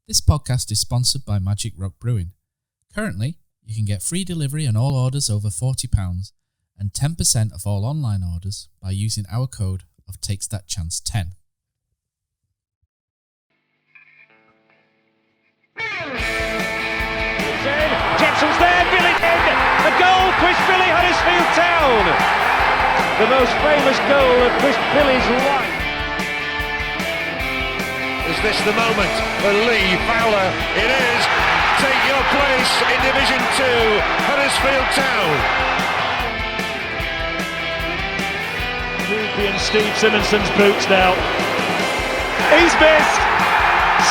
This podcast is sponsored by Magic Rock Brewing. Currently, you can get free delivery on all orders over £40 and 10% of all online orders by using our code of TakesThatChance10. Jepson's there, Billy in, the goal, Chris Billy, Huddersfield Town. The most famous goal of Chris Billy's life. Is this the moment for Lee Fowler? It is. Take your place in Division 2, Huddersfield Town. Ruby and Steve Simonson's boots now. He's missed.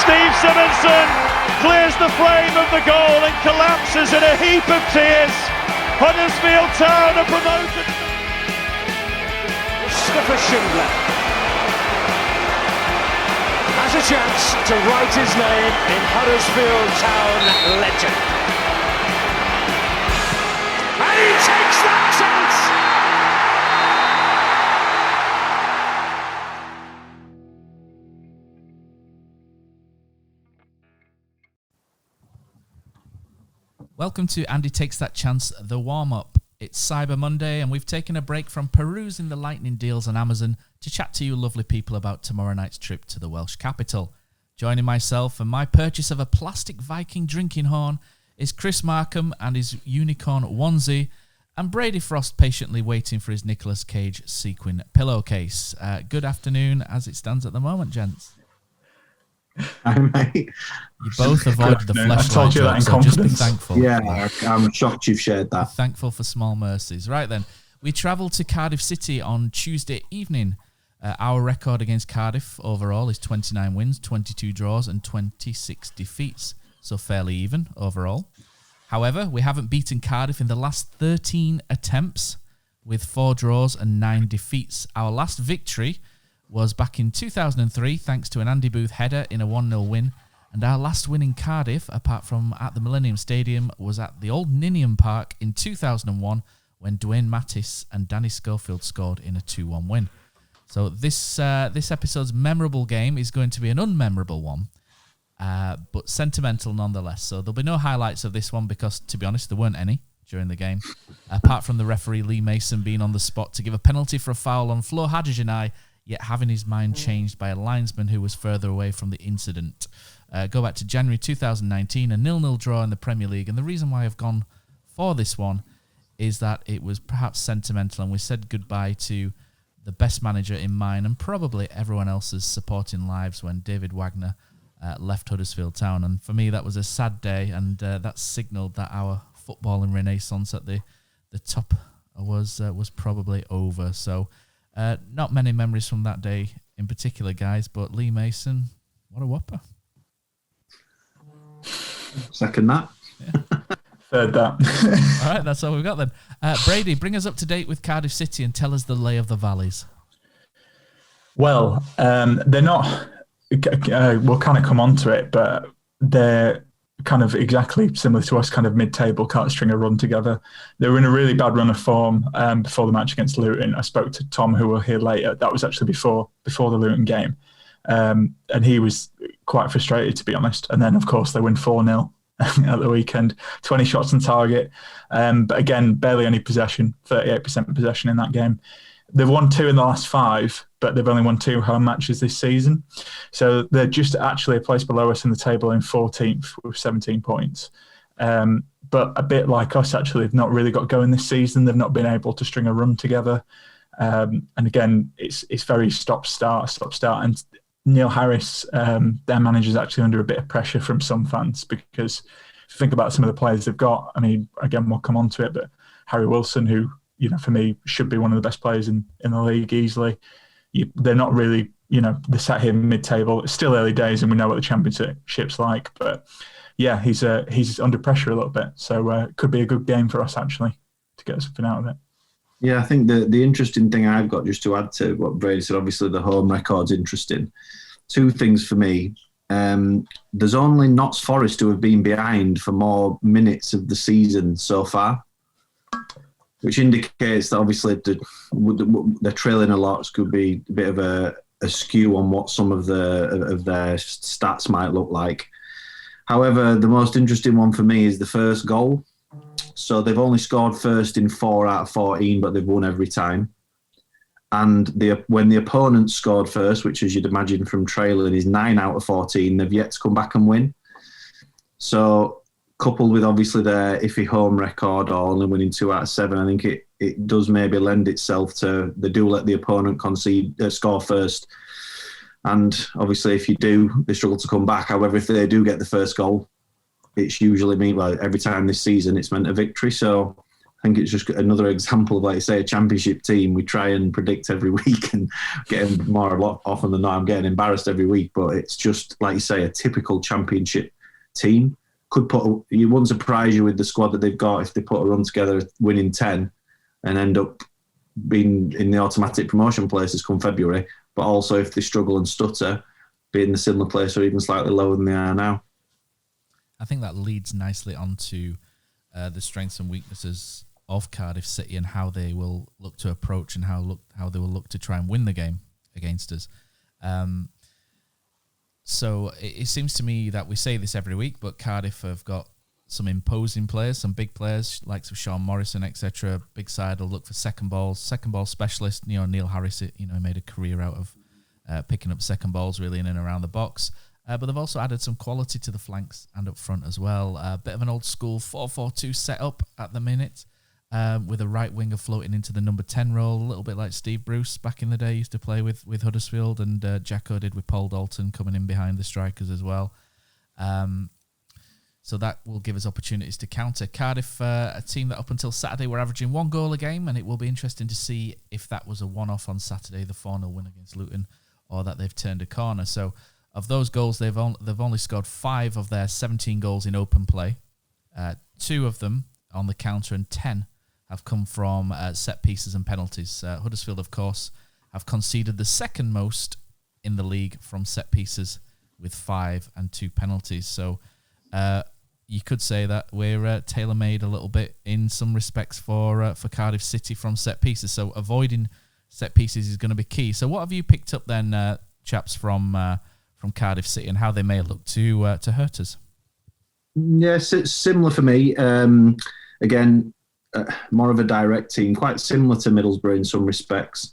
Steve Simonson clears the frame of the goal and collapses in a heap of tears. Huddersfield Town are promoted. Mustafa Schindler has a chance to write his name in Huddersfield Town legend. And he takes that chance. Welcome to Andy Takes That Chance, the warm-up. It's Cyber Monday and we've taken a break from perusing the lightning deals on Amazon to chat to you lovely people about tomorrow night's trip to the Welsh capital. Joining myself and my purchase of a plastic Viking drinking horn is Chris Markham and his unicorn onesie, and Brady Frost patiently waiting for his Nicolas Cage sequin pillowcase. Good afternoon as it stands at the moment, gents. Hi, mate. You both avoided the fleshlight. I told you that in so confidence. Just be thankful. Yeah, I'm shocked you've shared that. Be thankful for small mercies. Right then, we travelled to Cardiff City on Tuesday evening. Our record against Cardiff overall is 29 wins, 22 draws and 26 defeats. So fairly even overall. However, we haven't beaten Cardiff in the last 13 attempts with 4 draws and 9 defeats. Our last victory was back in 2003 thanks to an Andy Booth header in a 1-0 win. And our last win in Cardiff, apart from at the Millennium Stadium, was at the old Ninian Park in 2001 when Dwayne Mattis and Danny Schofield scored in a 2-1 win. So this episode's memorable game is going to be an unmemorable one, but sentimental nonetheless. So there'll be no highlights of this one because, to be honest, there weren't any during the game, apart from the referee Lee Mason being on the spot to give a penalty for a foul on Flo Hadjianai, yet having his mind changed by a linesman who was further away from the incident. Go back to January 2019, a 0-0 draw in the Premier League, and the reason why I've gone for this one is that it was perhaps sentimental, and we said goodbye to the best manager in mine and probably everyone else's supporting lives when David Wagner left Huddersfield Town. And for me, that was a sad day, and that signalled that our footballing renaissance at the top was probably over. So not many memories from that day in particular, guys, but Lee Mason, what a whopper. Second that. Yeah. Third that. All right, that's all we've got then. Brady, bring us up to date with Cardiff City and tell us the lay of the valleys. Well, they're not... we'll kind of come on to it, but they're kind of exactly similar to us, kind of mid-table, can't string a run together. They were in a really bad run of form before the match against Luton. I spoke to Tom, who will hear later. That was actually before the Luton game. And he was quite frustrated, to be honest. And then, of course, they win 4-0 at the weekend. 20 shots on target. But again, barely any possession, 38% possession in that game. They've won 2 in the last 5, but they've only won 2 home matches this season. So they're just actually a place below us in the table in 14th with 17 points. But a bit like us, actually, they've not really got going this season. They've not been able to string a run together. And again, it's very stop-start. And Neil Harris, their manager, is actually under a bit of pressure from some fans because if you think about some of the players they've got, I mean, again, we'll come on to it, but Harry Wilson, who, you know, for me, should be one of the best players in the league easily. They're not really, you know, they're sat here mid-table. It's still early days and we know what the championship's like, but yeah, he's under pressure a little bit. So it could be a good game for us, actually, to get something out of it. Yeah, I think the interesting thing I've got, just to add to what Brady said, obviously the home record's interesting. 2 things for me. There's only Notts Forest who have been behind for more minutes of the season so far, which indicates that obviously they're trailing a lot. It could be a bit of a skew on what some of their stats might look like. However, the most interesting one for me is the first goal. So they've only scored first in 4 out of 14, but they've won every time. And when the opponent scored first, which as you'd imagine from trailing is 9 out of 14, they've yet to come back and win. So coupled with obviously their iffy home record or only winning 2 out of 7, I think it does maybe lend itself to, they do let the opponent score first. And obviously if you do, they struggle to come back. However, if they do get the first goal, it's usually every time this season it's meant a victory. So I think it's just another example of, like you say, a championship team. We try and predict every week and getting more a lot often than not. I'm getting embarrassed every week, but it's just, like you say, a typical championship team. You wouldn't surprise you with the squad that they've got if they put a run together, winning 10 and end up being in the automatic promotion places come February. But also if they struggle and stutter, be in the similar place or even slightly lower than they are now. I think that leads nicely onto the strengths and weaknesses of Cardiff City and how they will look to approach and how they will look to try and win the game against us. So it seems to me that we say this every week, but Cardiff have got some imposing players, some big players, likes of Sean Morrison, etc. Big side will look for second ball specialist. Neil Harris, made a career out of picking up second balls really in and around the box. But they've also added some quality to the flanks and up front as well. A bit of an old school 4-4-2 setup at the minute, with a right winger floating into the number 10 role, a little bit like Steve Bruce back in the day used to play with Huddersfield, and Jacko did with Paul Dalton coming in behind the strikers as well. So that will give us opportunities to counter. Cardiff, a team that up until Saturday were averaging 1 goal a game, and it will be interesting to see if that was a one-off on Saturday, the 4-0 win against Luton, or that they've turned a corner. So of those goals, they've only scored 5 of their 17 goals in open play, 2 of them on the counter, and 10 have come from set pieces and penalties. Huddersfield, of course, have conceded the second most in the league from set pieces with 5 and 2 penalties. So you could say that we're tailor-made a little bit in some respects for Cardiff City from set pieces. So avoiding set pieces is going to be key. So what have you picked up then, chaps, from Cardiff City and how they may look to hurt us? Yes, it's similar for me. Again, more of a direct team, quite similar to Middlesbrough in some respects,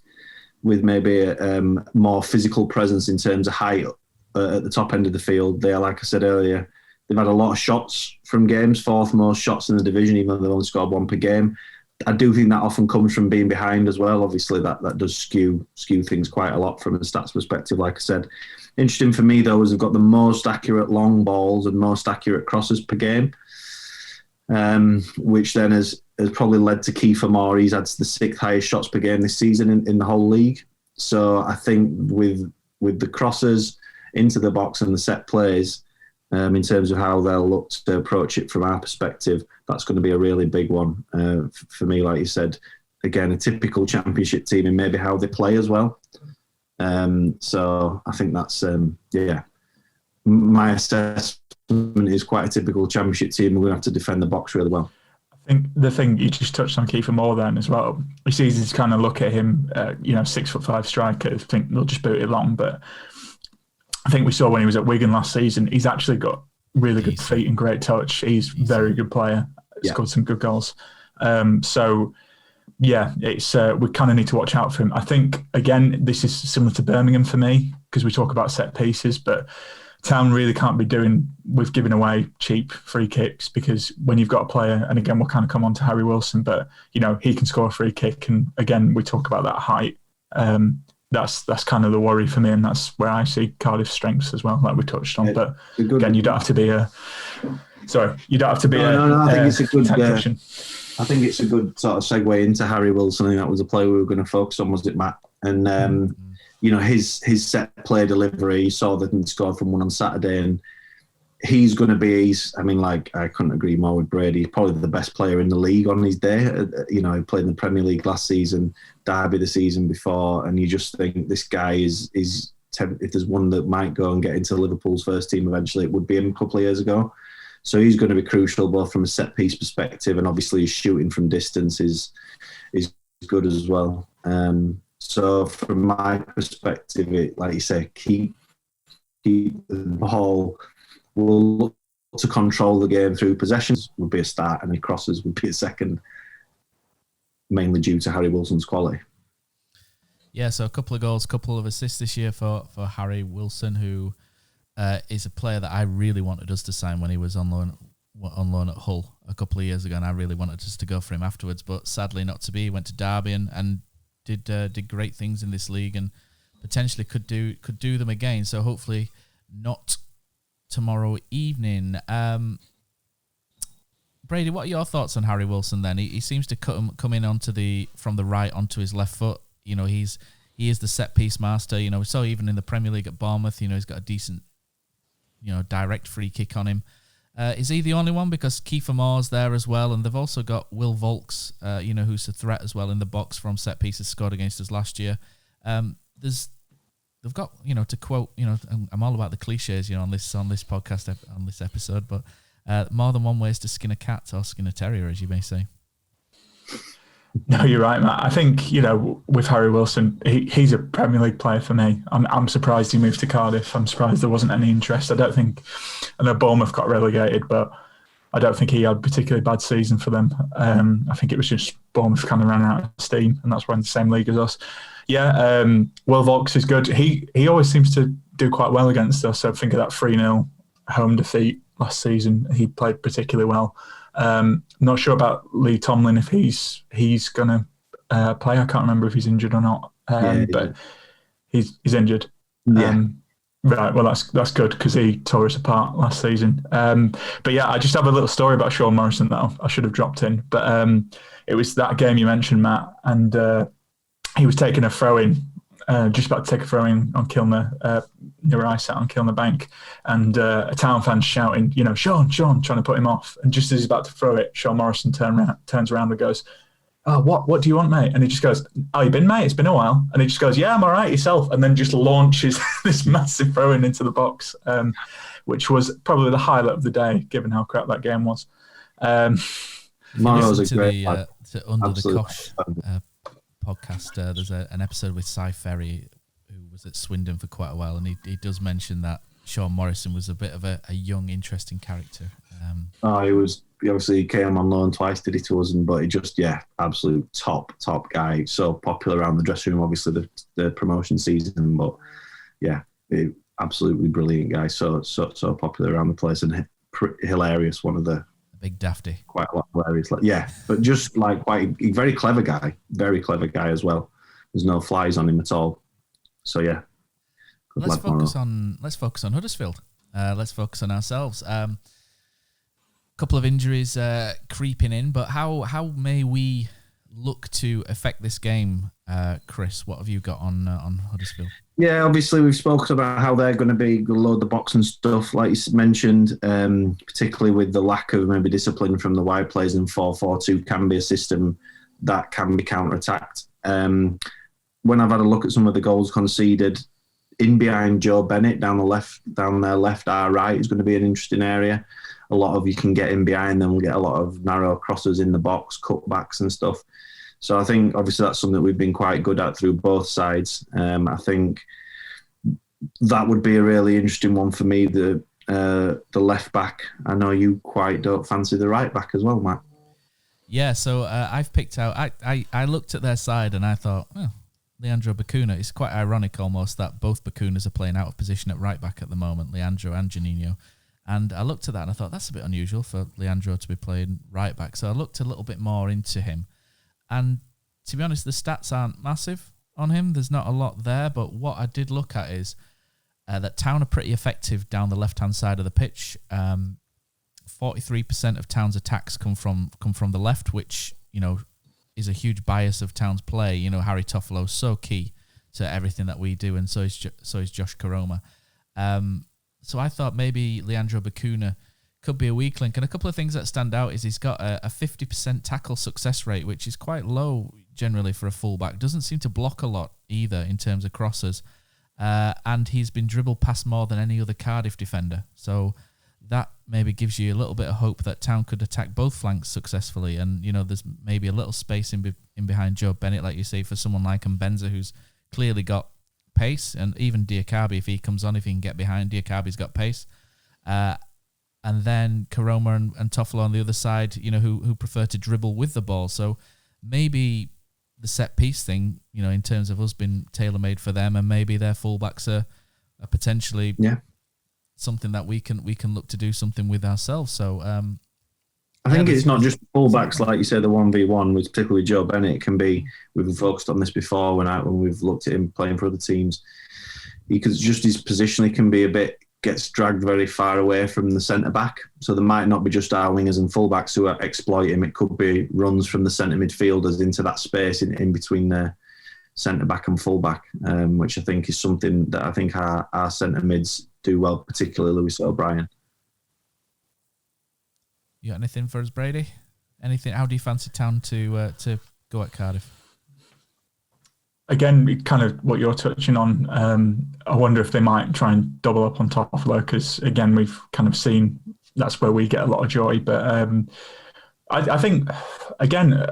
with maybe a more physical presence in terms of height at the top end of the field. They are, like I said earlier, they've had a lot of shots from games, 4th most shots in the division, even though they've only scored 1 per game. I do think that often comes from being behind as well. Obviously, that does skew things quite a lot from a stats perspective, like I said. Interesting for me, though, is they've got the most accurate long balls and most accurate crosses per game, which then has probably led to Kiefer Moore. He's had the 6th highest shots per game this season in the whole league. So I think with the crosses into the box and the set plays, in terms of how they'll look to approach it from our perspective, that's going to be a really big one for me. Like you said, again, a typical championship team and maybe how they play as well. So I think that's, my assessment is quite a typical championship team. We're going to have to defend the box really well. I think the thing you just touched on Kiefer Moore then as well, it's easy to kind of look at him, 6'5" striker, think they'll just boot it long, but I think we saw when he was at Wigan last season, he's actually got really good feet and great touch. He's a very good player. Scored some good goals. It's we kind of need to watch out for him. I think, again, this is similar to Birmingham for me, because we talk about set pieces, but Town really can't be doing with giving away cheap free kicks, because when you've got a player, and again, we'll kind of come on to Harry Wilson, but, he can score a free kick. And again, we talk about that height. That's kind of the worry for me, and that's where I see Cardiff's strengths as well, like we touched on. But again, you don't have to be a I think it's a good tactician. I think it's a good sort of segue into Harry Wilson. I think that was a player we were going to focus on, was it, Matt? And his set play delivery, you saw that he scored from 1 on Saturday, and he's going to be, I couldn't agree more with Brady. He's probably the best player in the league on his day. He played in the Premier League last season, Derby the season before, and you just think this guy is if there's one that might go and get into Liverpool's first team eventually, it would be him a couple of years ago. So he's going to be crucial both from a set piece perspective, and obviously his shooting from distance is good as well. So from my perspective, like you say, keep the ball. We'll look to control the game through possessions would be a start, and the crosses would be a second, mainly due to Harry Wilson's quality. Yeah, so a couple of goals, couple of assists this year for Harry Wilson, who is a player that I really wanted us to sign when he was on loan at Hull a couple of years ago, and I really wanted us to go for him afterwards, but sadly not to be. He went to Derby and did great things in this league, and potentially could do them again. So hopefully not tomorrow evening. Brady, what are your thoughts on Harry Wilson then? He seems to come in from the right onto his left foot. You know, he is the set piece master. You know, we saw even in the Premier League at Bournemouth, you know, he's got a decent, you know, direct free kick on him. Is he the only one? Because Kiefer Moore's there as well, and they've also got Will Volks, you know, who's a threat as well in the box from set pieces, scored against us last year. They've got, you know, to quote, you know, I'm all about the cliches, you know, on this podcast, on this episode, but more than one ways to skin a cat or skin a terrier, as you may say. No, you're right, Matt. I think, you know, with Harry Wilson, he's a Premier League player for me. I'm surprised he moved to Cardiff. I'm surprised there wasn't any interest. I know Bournemouth got relegated, but I don't think he had a particularly bad season for them. I think it was just Bournemouth kind of ran out of steam, and that's why in the same league as us. Yeah, Will Volks is good. He always seems to do quite well against us. So think of that 3-0 home defeat last season. He played particularly well. Not sure about Lee Tomlin, if he's going to play. I can't remember if he's injured or not, but he's injured. Yeah. Right, well, that's good because he tore us apart last season. But yeah, I just have a little story about Sean Morrison that I should have dropped in. But it was that game you mentioned, Matt, and he was taking a throw-in, just about to take a throw-in on Kilner, near I sat on Kilner Bank, and a town fan shouting, you know, Sean, trying to put him off. And just as he's about to throw it, Sean Morrison turns around and goes, "Oh, what do you want, mate?" And he just goes, "Oh, you been, mate? It's been a while." And he just goes, "Yeah, I'm all right, yourself." And then just launches this massive throw-in into the box, which was probably the highlight of the day, given how crap that game was. Morrow's a great to Under the Cosh podcast. There's an episode with Cy Ferry, who was at Swindon for quite a while, and he does mention that Sean Morrison was a bit of a young, interesting character. He obviously came on loan twice, did he, to us, but he just, absolute top guy. So popular around the dressing room, obviously the promotion season, but absolutely brilliant guy. So popular around the place and hilarious. One of the big dafty, quite a lot of hilarious. But just quite very clever guy as well. There's no flies on him at all. So yeah. Let's focus on Huddersfield. Let's focus on ourselves. Couple of injuries creeping in, but how may we look to affect this game, Chris? What have you got on Huddersfield? Yeah, obviously we've spoken about how they're going to be load the box and stuff, like you mentioned, particularly with the lack of maybe discipline from the wide players in 4-4-2 can be a system that can be counter-attacked. When I've had a look at some of the goals conceded, in behind Joe Bennett down their left, our right is going to be an interesting area. A lot of you can get in behind them, we'll get a lot of narrow crosses in the box, cutbacks and stuff. So I think obviously that's something that we've been quite good at through both sides. I think that would be a really interesting one for me, the left back. I know you quite don't fancy the right back as well, Matt. Yeah, so I've picked out, I looked at their side and I thought, Leandro Bacuna. It's quite ironic almost that both Bacunas are playing out of position at right back at the moment, Leandro and Juninho. And I looked at that and I thought, that's a bit unusual for Leandro to be playing right back. So I looked a little bit more into him. And to be honest, the stats aren't massive on him. There's not a lot there. But what I did look at is that Town are pretty effective down the left-hand side of the pitch. 43% of Town's attacks come from the left, which, you know, is a huge bias of Town's play. You know, Harry Toffolo's so key to everything that we do, and so is Josh Koroma. So I thought maybe Leandro Bacuna could be a weak link. And a couple of things that stand out is he's got a 50% tackle success rate, which is quite low generally for a fullback. Doesn't seem to block a lot either in terms of crosses. And he's been dribbled past more than any other Cardiff defender. So that maybe gives you a little bit of hope that Town could attack both flanks successfully. And, you know, there's maybe a little space in behind Joe Bennett, like you say, for someone like Mbenza, who's clearly got pace. And even Diakabi, if he comes on, if he can get behind, Diakabi's got pace. and then Karoma and Toffolo on the other side, you know, who prefer to dribble with the ball. So maybe the set piece thing, you know, in terms of us being tailor-made for them, and maybe their fullbacks are potentially something that we can look to do something with ourselves. So I think it's not just fullbacks, like you said, the 1v1 with particularly Joe Bennett. It can be, we've focused on this before when we've looked at him playing for other teams. Because just his position, can be gets dragged very far away from the centre back. So there might not be just our wingers and fullbacks who exploit him. It could be runs from the centre midfielders into that space in between the centre back and fullback, which I think is something that I think our centre mids do well, particularly Lewis O'Brien. You got anything for us, Brady? Anything? How do you fancy Town to go at Cardiff? Again, kind of what you're touching on. I wonder if they might try and double up on Toffolo, because again, we've kind of seen that's where we get a lot of joy. But I think again,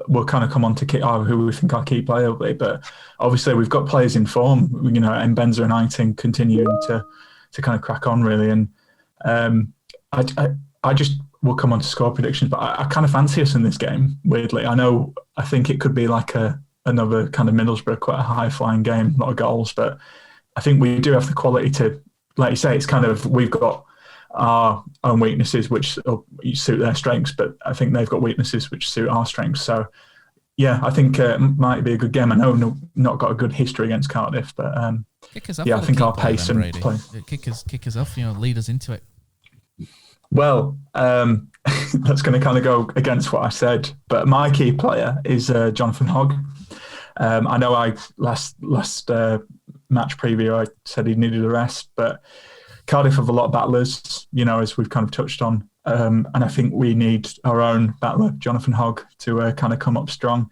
we'll kind of come on to who we think our key player will be. But obviously, we've got players in form. You know, Mbenza and Eiting continuing to kind of crack on really, and I just. We'll come on to score predictions, but I kind of fancy us in this game, weirdly. I think it could be like another kind of Middlesbrough, quite a high-flying game, a lot of goals, but I think we do have the quality to, like you say, it's kind of, we've got our own weaknesses which suit their strengths, but I think they've got weaknesses which suit our strengths. So, yeah, I think it might be a good game. I know not got a good history against Cardiff, but I think our pace and play. Kick us off, you know, lead us into it. Well, that's going to kind of go against what I said, but my key player is Jonathan Hogg. I know last match preview I said he needed a rest, but Cardiff have a lot of battlers, you know, as we've kind of touched on, and I think we need our own battler, Jonathan Hogg, to kind of come up strong.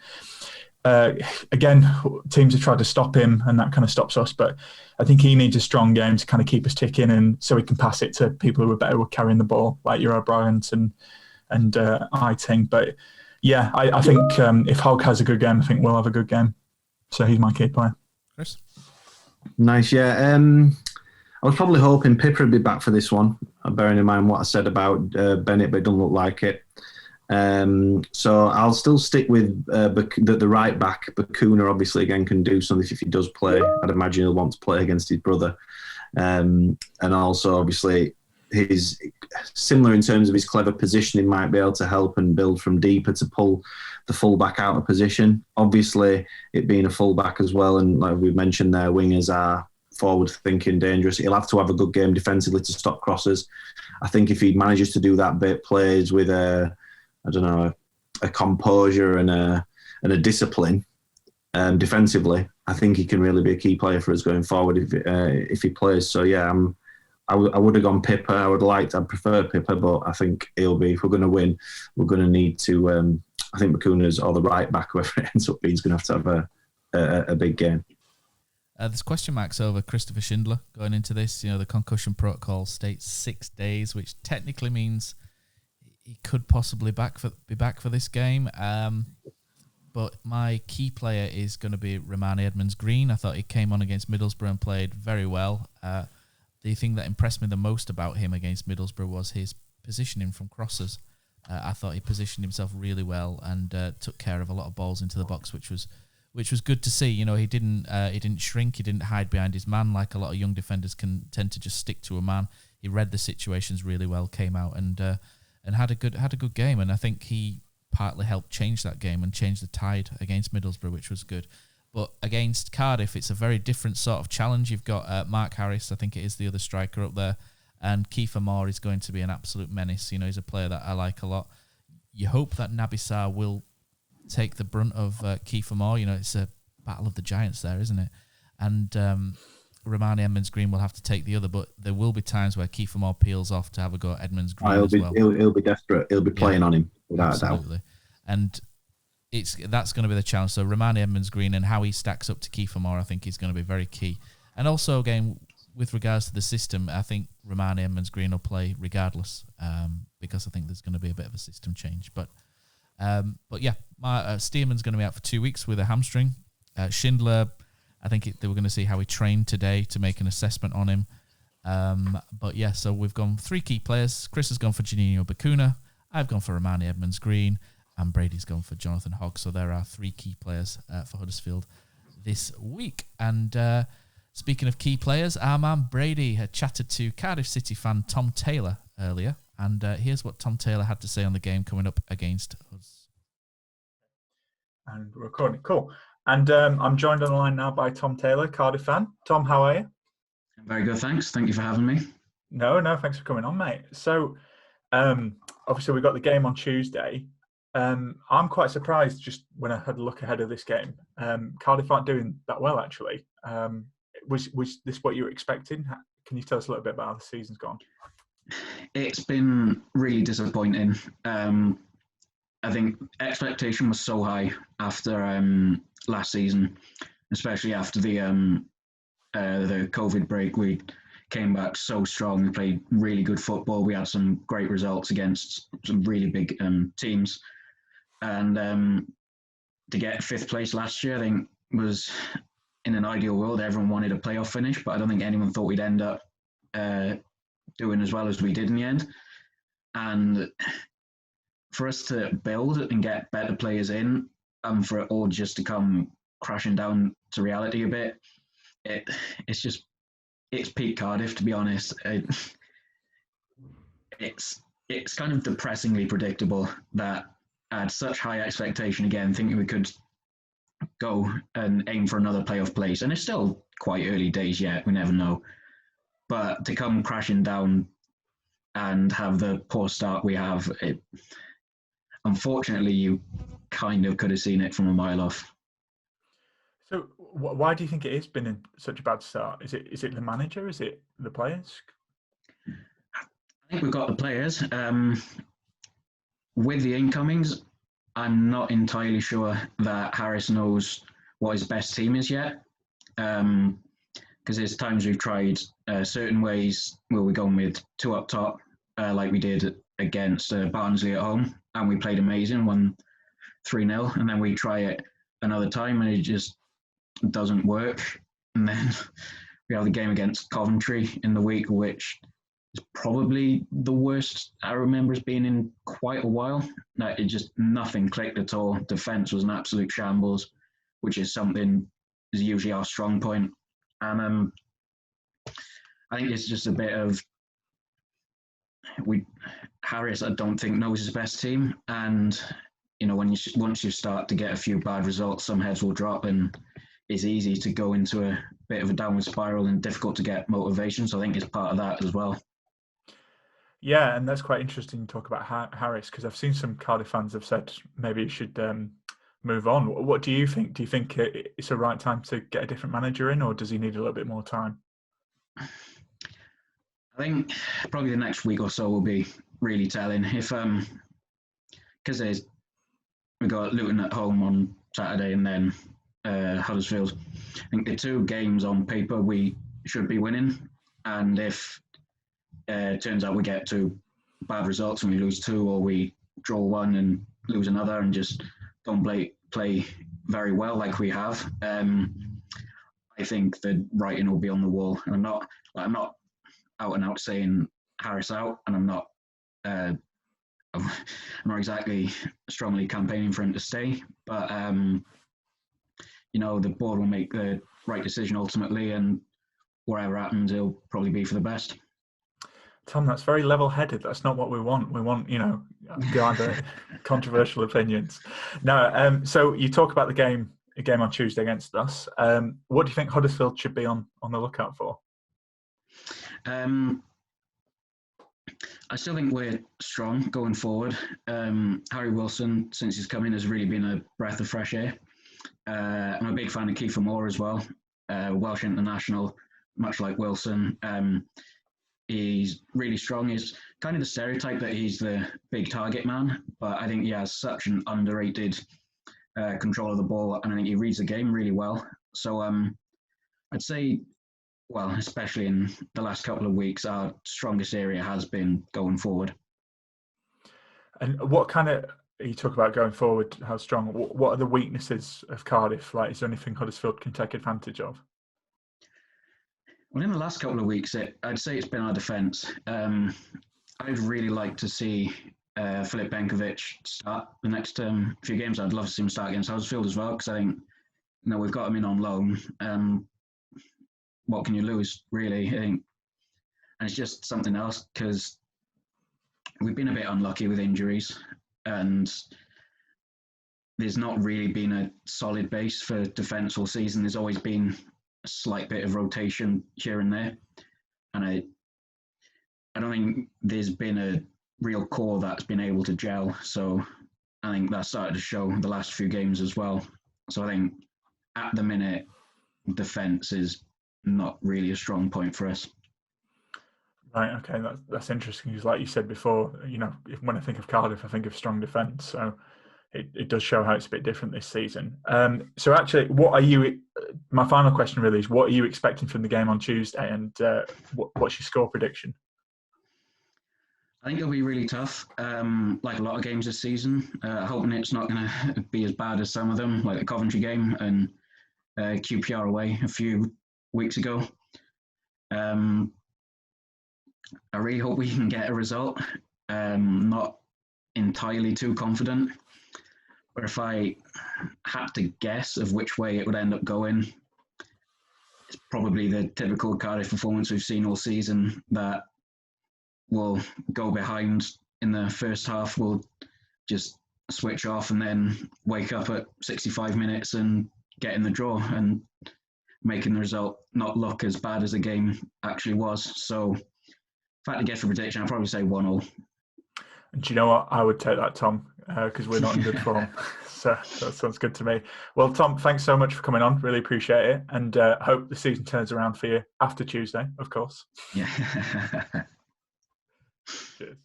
Again, teams have tried to stop him, and that kind of stops us, but I think he needs a strong game to kind of keep us ticking, and so he can pass it to people who are better with carrying the ball, like Euro Bryant and Eiting. But yeah, I think if Hogg has a good game, I think we'll have a good game. So he's my key player. Chris? Nice, yeah. I was probably hoping Pippa would be back for this one, bearing in mind what I said about Bennett, but it doesn't look like it. So I'll still stick with the right back. Bakuna obviously again can do something if he does play. I'd imagine he'll want to play against his brother, and also obviously he's similar in terms of his clever positioning, might be able to help and build from deeper to pull the fullback out of position. Obviously, it being a fullback as well, and like we've mentioned, their wingers are forward-thinking, dangerous. He'll have to have a good game defensively to stop crosses. I think if he manages to do that bit, plays with a composure and a discipline defensively, I think he can really be a key player for us going forward if he plays. So yeah, I would have gone Pippa. I'd prefer Pippa, but I think he'll be, if we're going to win, we're going to need to. I think Bakuna's or the right back, whoever it ends up being, is going to have a big game. There's question marks over Christopher Schindler going into this. You know, the concussion protocol states 6 days, which technically means he could possibly be back for this game. But my key player is going to be Romani Edmonds-Green. I thought he came on against Middlesbrough and played very well. The thing that impressed me the most about him against Middlesbrough was his positioning from crosses. I thought he positioned himself really well and took care of a lot of balls into the box, which was good to see. You know, he didn't shrink, he didn't hide behind his man like a lot of young defenders can tend to just stick to a man. He read the situations really well, came out and had a good game, and I think he partly helped change that game and change the tide against Middlesbrough, which was good. But against Cardiff, it's a very different sort of challenge. You've got Mark Harris, I think it is the other striker up there, and Kiefer Moore is going to be an absolute menace. You know, he's a player that I like a lot. You hope that Naby Sarr will take the brunt of Kiefer Moore. You know, it's a battle of the giants there, isn't it? And Romani Edmonds-Green will have to take the other, but there will be times where Kiefer Moore peels off to have a go at Edmonds-Green as well. He'll be desperate. He'll be playing on him, without a doubt. And that's going to be the challenge. So Romani Edmonds-Green and how he stacks up to Kiefer Moore, I think is going to be very key. And also, again, with regards to the system, I think Romani Edmonds-Green will play regardless, because I think there's going to be a bit of a system change. But yeah, Stearman's going to be out for 2 weeks with a hamstring. Schindler, I think they were going to see how he trained today to make an assessment on him. But yeah, so we've gone 3 key players. Chris has gone for Janino Bacuna. I've gone for Romani Edmonds-Green. And Brady's gone for Jonathan Hogg. So there are 3 key players for Huddersfield this week. And speaking of key players, our man Brady had chatted to Cardiff City fan Tom Taylor earlier. And here's what Tom Taylor had to say on the game coming up against us. And we're recording. Cool. And I'm joined on the line now by Tom Taylor, Cardiff fan. Tom, how are you? Very good, thanks. Thank you for having me. No, thanks for coming on, mate. So, obviously we got the game on Tuesday. I'm quite surprised just when I had a look ahead of this game. Cardiff aren't doing that well, actually. Was this what you were expecting? Can you tell us a little bit about how the season's gone? It's been really disappointing. I think expectation was so high after last season, especially after the COVID break. We came back so strong. We played really good football. We had some great results against some really big teams. And to get 5th place last year, I think, was in an ideal world. Everyone wanted a playoff finish, but I don't think anyone thought we'd end up doing as well as we did in the end. And for us to build and get better players in, and for it all just to come crashing down to reality a bit, it's peak Cardiff, to be honest. It's kind of depressingly predictable that I had such high expectation again, thinking we could go and aim for another playoff place. And it's still quite early days yet, we never know. But to come crashing down and have the poor start we have, unfortunately, you kind of could have seen it from a mile off. So why do you think it has been in such a bad start? Is it the manager? Is it the players? I think we've got the players. With the incomings, I'm not entirely sure that Harris knows what his best team is yet. Because there's times we've tried certain ways where we're going with 2 up top, like we did against Barnsley at home, and we played amazing, won 3-0, and then we try it another time and it just doesn't work. And then we have the game against Coventry in the week, which is probably the worst I remember as being in quite a while. It just nothing clicked at all. Defence was an absolute shambles, which is something is usually our strong point. And I think it's just a bit of Harris, I don't think, knows his best team, and once you start to get a few bad results, some heads will drop, and it's easy to go into a bit of a downward spiral and difficult to get motivation. So I think it's part of that as well. Yeah, and that's quite interesting to talk about Harris, because I've seen some Cardiff fans have said maybe he should move on. What do you think? Do you think it's the right time to get a different manager in, or does he need a little bit more time? I think probably the next week or so will be really telling. If because we got Luton at home on Saturday and then Huddersfield. I think the 2 games on paper we should be winning, and if it turns out we get 2 bad results and we lose 2, or we draw 1 and lose another and just don't play very well like we have, I think the writing will be on the wall. And I'm not out and out saying Harris out, and I'm not exactly strongly campaigning for him to stay, but the board will make the right decision ultimately, and whatever happens, it'll probably be for the best. Tom, that's very level-headed. That's not what we want. We want, the controversial opinions. No, so you talk about the game on Tuesday against us. What do you think Huddersfield should be on the lookout for? I still think we're strong going forward. Harry Wilson, since he's come in, has really been a breath of fresh air. I'm a big fan of Kiefer Moore as well, Welsh international, much like Wilson. He's really strong. He's kind of the stereotype that he's the big target man, but I think he has such an underrated control of the ball, and I think he reads the game really well. So I'd say, well, especially in the last couple of weeks, our strongest area has been going forward. And what kind of, you talk about going forward, how strong, what are the weaknesses of Cardiff? Like, is there anything Huddersfield can take advantage of? Well, in the last couple of weeks, I'd say it's been our defence. I'd really like to see Filip Benkovic start the next few games. I'd love to see him start against Huddersfield as well, because I think we've got him in on loan. What can you lose, really? I think, and it's just something else because we've been a bit unlucky with injuries, and there's not really been a solid base for defence all season. There's always been a slight bit of rotation here and there, and I don't think there's been a real core that's been able to gel. So I think that started to show the last few games as well. So I think at the minute, defence is not really a strong point for us. Right, okay, that's interesting, because like you said before, when I think of Cardiff, I think of strong defence, so it does show how it's a bit different this season. So actually, my final question really is, what are you expecting from the game on Tuesday, and what's your score prediction? I think it'll be really tough, like a lot of games this season. Hoping it's not going to be as bad as some of them, like the Coventry game and QPR away a few weeks ago. I really hope we can get a result. Not entirely too confident, but if I had to guess of which way it would end up going, it's probably the typical Cardiff performance we've seen all season, that we'll go behind in the first half, we'll just switch off and then wake up at 65 minutes and get in the draw and making the result not look as bad as the game actually was. So if I had to guess for prediction, I'd probably say 1-1. And do you know what? I would take that, Tom, because we're not in good form. So that sounds good to me. Well, Tom, thanks so much for coming on. Really appreciate it. And hope the season turns around for you after Tuesday, of course. Yeah. Cheers.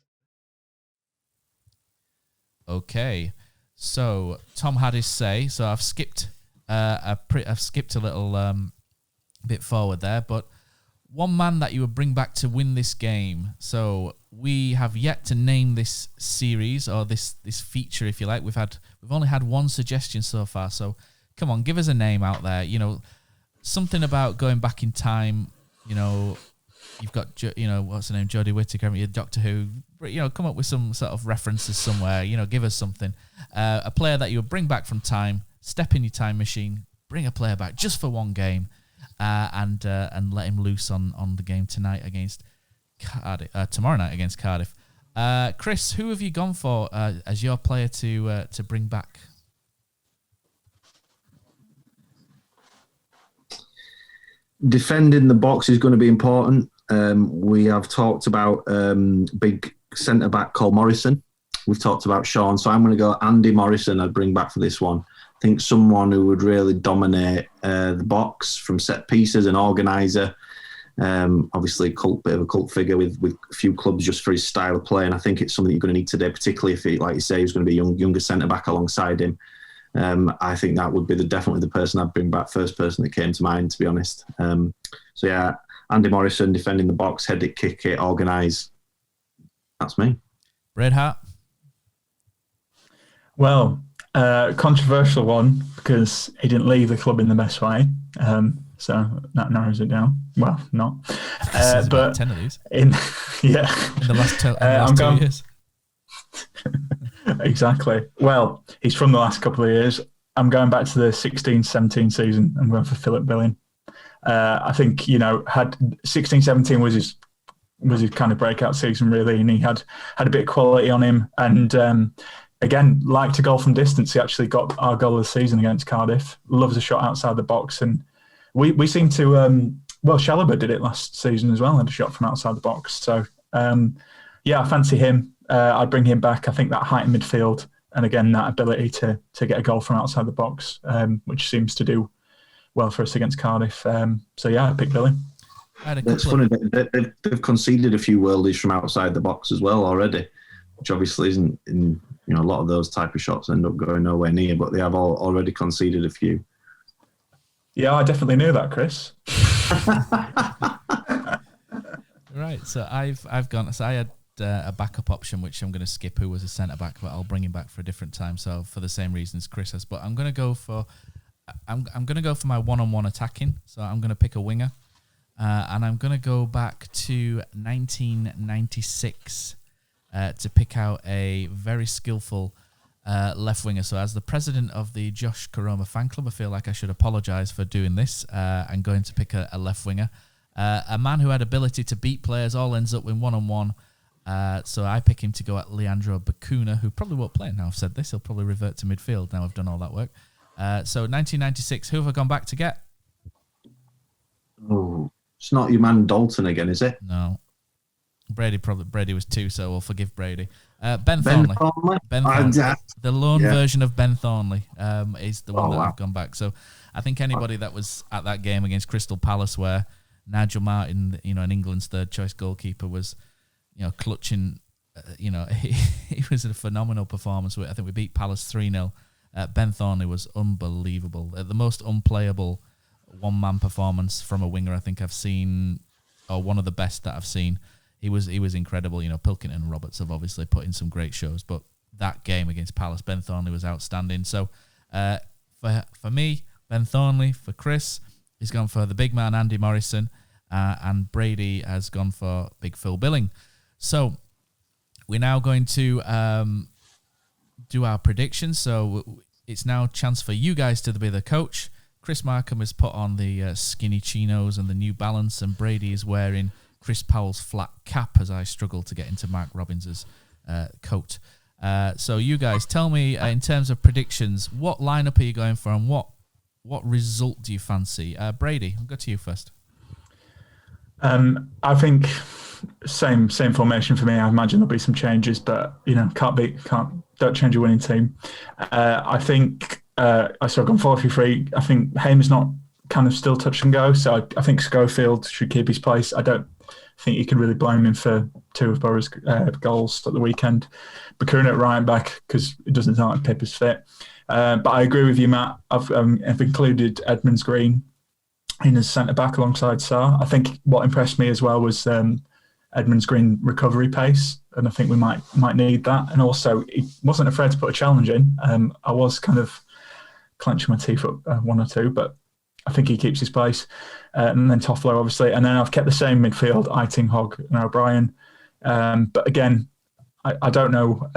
Okay. So Tom had his say. So I've skipped a little bit forward there, but one man that you would bring back to win this game. So we have yet to name this series, or this feature, if you like. We've only had one suggestion so far. So come on, give us a name out there. Something about going back in time. You've got what's her name, Jodie Whittaker, haven't you? Doctor Who. Come up with some sort of references somewhere. Give us something. A player that you would bring back from time. Step in your time machine. Bring a player back just for one game. And let him loose on the game tonight against Cardiff, tomorrow night against Cardiff. Chris, who have you gone for as your player to bring back? Defending the box is going to be important. We have talked about big centre back called Morrison. We've talked about Sean, so I'm going to go Andy Morrison. I'd bring back for this one. I think someone who would really dominate the box from set pieces, an organiser. Obviously, bit of a cult figure with a few clubs just for his style of play, and I think it's something you're going to need today, particularly if he, like you say, he's going to be a younger centre back alongside him. I think that would be definitely the person I'd bring back. First person that came to mind, to be honest. So yeah, Andy Morrison, defending the box, head it, kick it, organise. That's me. Red Hat. Well, controversial one, because he didn't leave the club in the best way. So that narrows it down. Well, not. But 10 of these. In the last 2 years. Exactly. Well, he's from the last couple of years. I'm going back to the 16-17 season. I'm going for Philip Billing. I think, had 16-17 was his kind of breakout season, really, and he had a bit of quality on him. And again, liked to goal from distance. He actually got our goal of the season against Cardiff. Loves a shot outside the box, and we seem to. Chalobah did it last season as well, had a shot from outside the box. So I fancy him. I'd bring him back. I think that height in midfield, and again that ability to get a goal from outside the box, which seems to do well for us against Cardiff. I pick Billy. It's funny, they've conceded a few worldies from outside the box as well already, which obviously isn't in, a lot of those type of shots end up going nowhere near, but they have already conceded a few. Yeah, I definitely knew that, Chris. Right, so I've gone. So I had a backup option, which I'm going to skip, who was a centre back, but I'll bring him back for a different time. So for the same reasons Chris has, but I'm going to go for my one-on-one attacking. So I'm going to pick a winger. And I'm going to go back to 1996 to pick out a very skillful left winger. So as the president of the Josh Koroma fan club, I feel like I should apologise for doing this and going to pick a left winger. A man who had ability to beat players, all ends up with one-on-one. So I pick him to go at Leandro Bacuna, who probably won't play now I've said this. He'll probably revert to midfield now I've done all that work. So 1996, who have I gone back to get? Oh, it's not your man Dalton again, is it? No. Brady was 2, so we'll forgive Brady. Ben Thornley. Ben Thornley. The lone version of Ben Thornley is the one that I've gone back. So I think anybody that was at that game against Crystal Palace where Nigel Martin, and England's third choice goalkeeper was, clutching, it was a phenomenal performance. I think we beat Palace 3-0. Ben Thornley was unbelievable. The most unplayable one-man performance from a winger I think I've seen, or one of the best that I've seen. He was incredible. Pilkington and Roberts have obviously put in some great shows, but that game against Palace, Ben Thornley was outstanding. So for me, Ben Thornley. For Chris, he's gone for the big man Andy Morrison, and Brady has gone for Big Phil Billing. So we're now going to do our predictions. So it's now a chance for you guys to be the coach. Chris Markham has put on the skinny chinos and the New Balance, and Brady is wearing Chris Powell's flat cap as I struggle to get into Mark Robbins' coat. So you guys, tell me in terms of predictions, what lineup are you going for, and what result do you fancy? Brady, I'll go to you first. I think same formation for me. I imagine there'll be some changes, but don't change a winning team. I think I've gone 4-3-3. I Haim is not kind of still touch and go, so I think Schofield should keep his place. I don't think you can really blame him for 2 of Borough's goals at the weekend. Bacuna at right back because it doesn't sound like Pip is fit. But I agree with you, Matt. I've included Edmonds Green in as centre back alongside Sarr. I think what impressed me as well was Edmonds Green recovery pace, and I think we might need that. And also, he wasn't afraid to put a challenge in. I was kind of clenching my teeth at 1 or 2, but I think he keeps his place. And then Toffolo, obviously. And then I've kept the same midfield, Eiting, Hogg and O'Brien. But again, I don't know.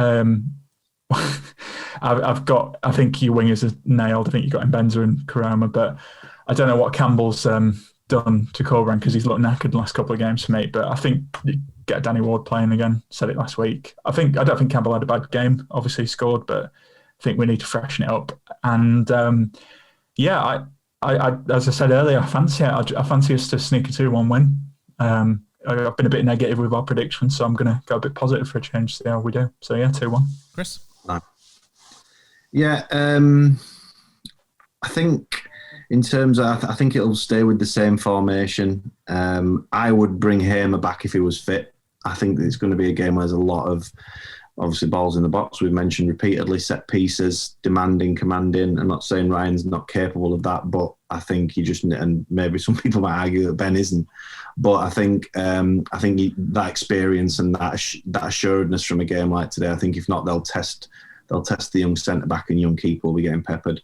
I think your wingers are nailed. I think you've got Mbenza and Koroma, but I don't know what Campbell's done to Corberan because he's looked knackered the last couple of games for me. But I think you get Danny Ward playing again. Said it last week. I don't think Campbell had a bad game. Obviously he scored, but I think we need to freshen it up. And I as I said earlier, I fancy us to sneak a 2-1 win. I've been a bit negative with our predictions, so I'm going to go a bit positive for a change, see how we do. So, 2-1. Chris? Yeah, I think in terms of, I think it'll stay with the same formation. I would bring Hamer back if he was fit. I think it's going to be a game where there's a lot of, obviously, balls in the box. We've mentioned repeatedly set pieces, demanding, commanding. I'm not saying Ryan's not capable of that, but I think he just, and maybe some people might argue that Ben isn't, but I think that experience and that assuredness from a game like today, I think if not, they'll test the young centre back and young keeper will be getting peppered.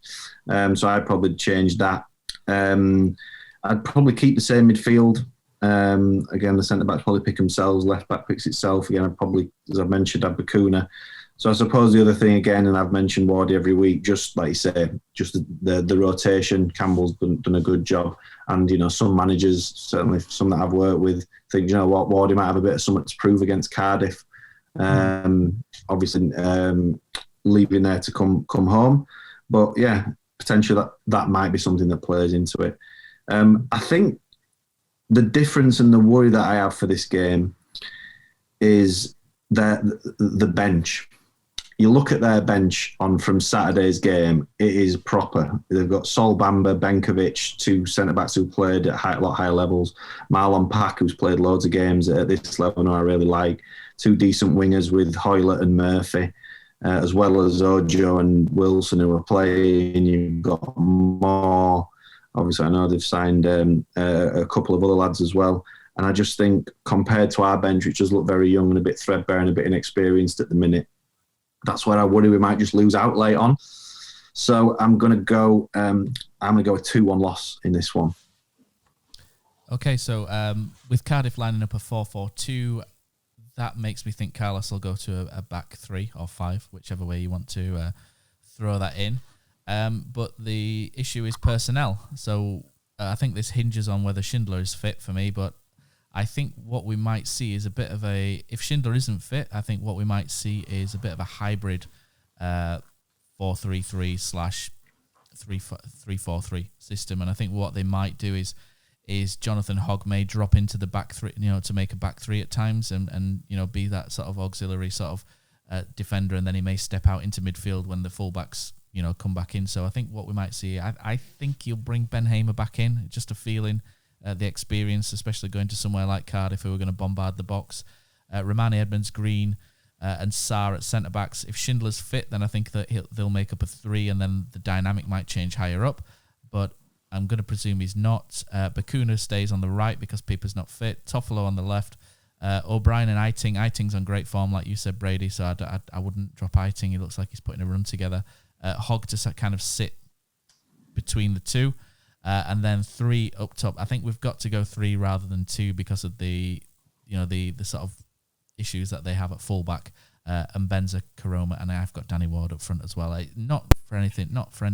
So I'd probably change that. I'd probably keep the same midfield. Again, the centre backs probably pick themselves, left back picks itself. Again, I'd probably, as I've mentioned, have Bacuna. So I suppose the other thing again, and I've mentioned Wardy every week, just like you say, just the rotation. Campbell's done a good job, and some managers, certainly some that I've worked with, think what, Wardy might have a bit of something to prove against Cardiff. Obviously, leaving there to come home, but yeah, potentially that might be something that plays into it. I think the difference and the worry that I have for this game is that the bench. You look at their bench from Saturday's game, it is proper. They've got Sol Bamba, Benkovic, 2 centre-backs who played at a lot higher levels. Marlon Pack, who's played loads of games at this level, and I really like. 2 decent wingers with Hoylett and Murphy, as well as Ojo and Wilson who are playing. You've got more. Obviously, I know they've signed a couple of other lads as well. And I just think compared to our bench, which does look very young and a bit threadbare and a bit inexperienced at the minute, that's where I worry we might just lose out late on. So I'm going to go with 2-1 loss in this one. Okay, so with Cardiff lining up a 4-4-2, that makes me think Carlos will go to a back 3 or 5, whichever way you want to throw that in. But the issue is personnel. So I think this hinges on whether Schindler is fit for me, but I think what we might see is a bit of a... If Schindler isn't fit, I think what we might see is a bit of a hybrid 4-3-3/3-4-3 system. And I think what they might do is Jonathan Hogg may drop into the back 3, to make a back 3 at times and be that sort of auxiliary sort of defender, and then he may step out into midfield when the fullbacks come back in. So I think what we might see, I think you'll bring Ben Hamer back in, just a feeling, the experience, especially going to somewhere like Cardiff who are going to bombard the box. Romani Edmonds-Green and Sarr at centre-backs. If Schindler's fit, then I think that they'll make up a 3, and then the dynamic might change higher up. But I'm going to presume he's not. Bakuna stays on the right because Pieper's not fit. Toffolo on the left. O'Brien and Eiting. Eiting's on great form, like you said, Brady, so I wouldn't drop Eiting. He looks like he's putting a run together. Hogg to kind of sit between the two. And then 3 up top. I think we've got to go 3 rather than 2 because of the sort of issues that they have at fullback. And Benza, Karoma, and I've got Danny Ward up front as well. Not for any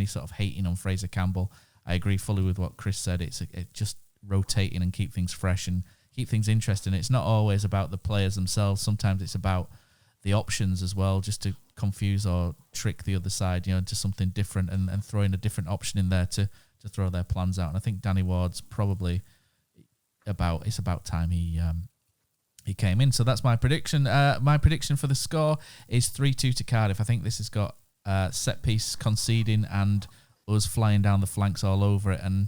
sort of hating on Fraser Campbell. I agree fully with what Chris said. It's just rotating and keep things fresh and keep things interesting. It's not always about the players themselves. Sometimes it's about the options as well, just to confuse or trick the other side, to something different and throwing a different option in there to throw their plans out. And I think Danny Ward's probably it's about time he came in. So that's my prediction. My prediction for the score is 3-2 to Cardiff. I think this has got set piece conceding and us flying down the flanks all over it. And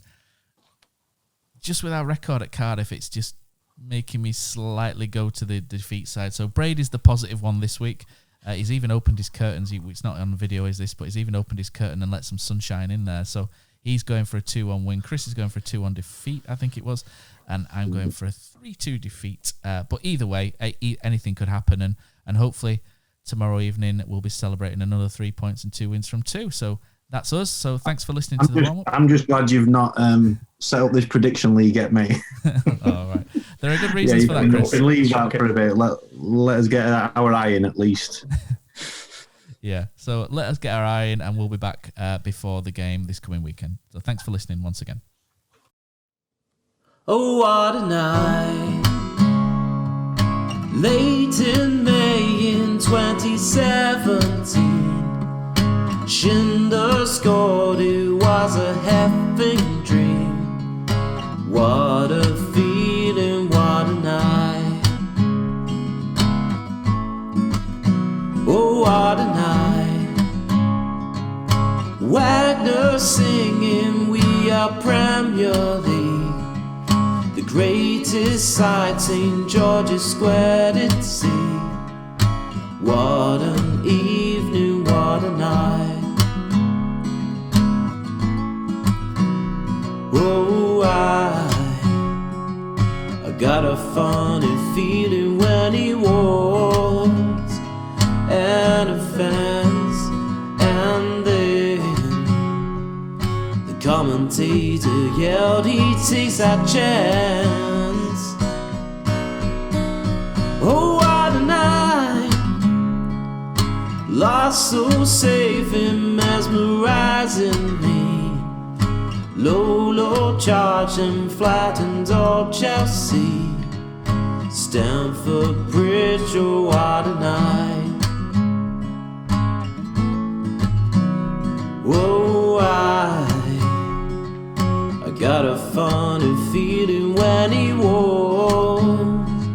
just with our record at Cardiff, it's just making me slightly go to the defeat side. So Brady's the positive one this week. He's even opened his curtains. It's not on video, is this? But he's even opened his curtain and let some sunshine in there. So he's going for a 2-1 win. Chris is going for a 2-1 defeat, I think it was. And I'm going for a 3-2 defeat. But either way, anything could happen. And hopefully tomorrow evening we'll be celebrating another 3 points and 2 wins from 2. So that's us. So thanks for listening to the warm-up. I'm just glad you've not set up this prediction league at me. All right. There are good reasons for that, Chris. Leave that for a bit. Let us get our eye in at least. Yeah, so let us get our eye in, and we'll be back before the game this coming weekend. So thanks for listening once again. Oh, what a night. Late in May in 2017, Schindler scored, it was a heaven dream. What a feeling, what a night. Oh, what a night. Wagner singing, we are Premier League. The greatest sight St. George's Square did see. What an evening, what a night. Oh, I got a funny feeling when he walks and a fence, and then the commentator yelled he takes that chance. Oh, what a night. Lost so safe and mesmerizing me. Low charge and flattened old Chelsea. Stamford Bridge, oh what a night. Whoa, I got a funny feeling when he walks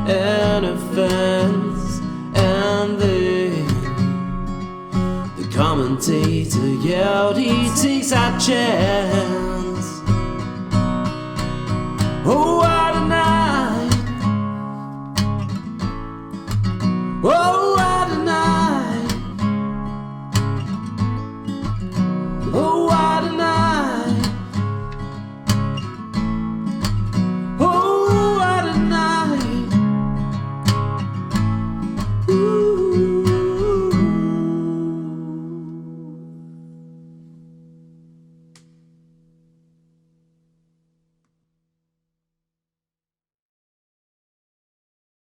and a fence, and then the commentator yelled he takes that chance.